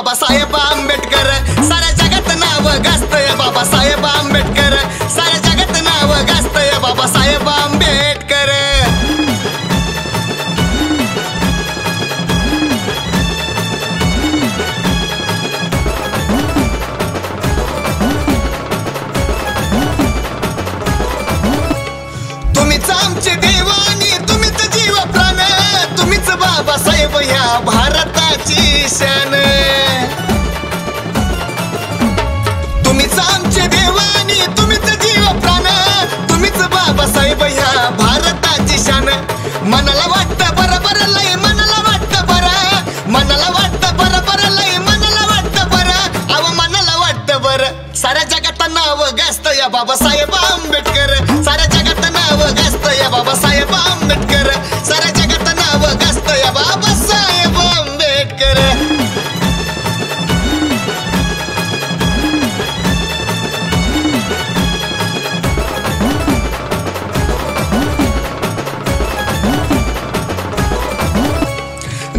बाबासाहेब आंबेडकर. साऱ्या जगात नाव गाजतय बाबासाहेब आंबेडकर. साऱ्या जगात नाव गाजतय बाबासाहेब आंबेडकर. तुम्हीच आमचे देव आणि तुम्हीच जीव प्राण. तुम्हीच बाबासाहेब ह्या भारताची शान. तुम्हीच आमचे देव आणि तुम्हीच जीव प्राण. तुम्हीच बाबासाहेब ह्या भारताची शान. मनाला वाटतं बरोबर लय मनाला वाटतं बरं. मनाला वाटतं बरोबर लय मनाला वाटतं बरं. अव मनाला वाटतं बरं. साऱ्या जगात नाव गाजतं या बाबासाहेब आंबेडकर. साऱ्या जगात नाव गाजतं या बाबासाहेब आंबेडकर. साऱ्या जगात नाव गाजतं या बाबासाहेब आंबेडकर.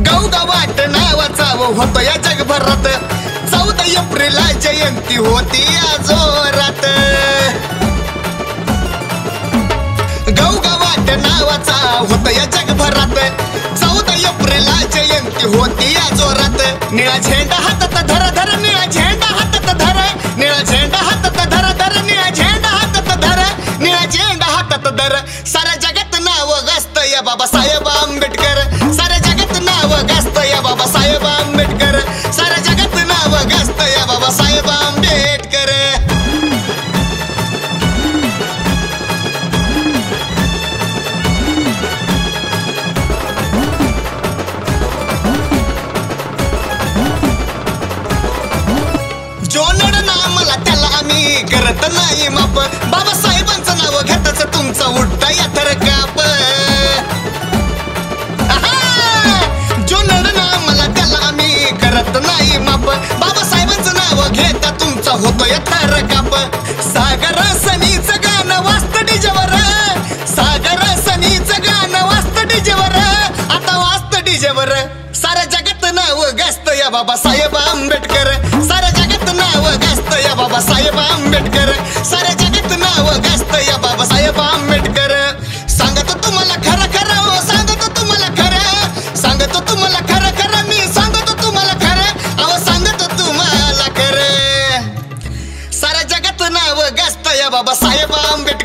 गावगावात नावाचा होतो या जगभरात. 14 एप्रिल जयंती होती या जोरात. गावगावात नावाचा होतो या जगभरात. 14 एप्रिल जयंती होती या जोरात. निळा झेंडा हातात धर धर. निळा झेंडा हातात धर. निळा झेंडा हातात धर धर. निळा झेंडा हातात धर. निळा झेंडा हातात धर. साऱ्या जगात नाव गाजतं या बाबासाहेब आंबेडकर. साऱ्या जगात नाव गाजतं या बाबासाहेब आंबेडकर. साऱ्या जगात नाव गाजतं या बाबासाहेब आंबेडकर. जो नड नामला त्याला आम्ही करत नाही माप. बाबासाहेबांचं नाव घेताच तुमचा उठता या थर काप. जो नड नामला त्याला आम्ही करत नाही माप. बाबासाहेबांचं नाव घेता तुमचा होतो या थर काप. सागर सनीचं गाणं वाजतं डीजेवर. सागर सनीचं गाणं वाजतं डीजेवर. आता वाजतं डीजेवर. साऱ्या जगात नाव गाजतं या बाबासाहेब आंबेडकर. साऱ्या जगात नाव गाजतं या बाबासाहेब आंबेडकर. साऱ्या जगात नाव गाजतं या बाबासाहेब आंबेडकर. सांगतो तुम्हाला खरं खरं. हो सांगतो तुम्हाला खरं. सांगतो तुम्हाला खरं खरं. मी सांगतो तुम्हाला खरं. अहो सांगतो तुम्हाला खरं. साऱ्या जगात नाव गाजतं या बाबासाहेब आंबेडकर.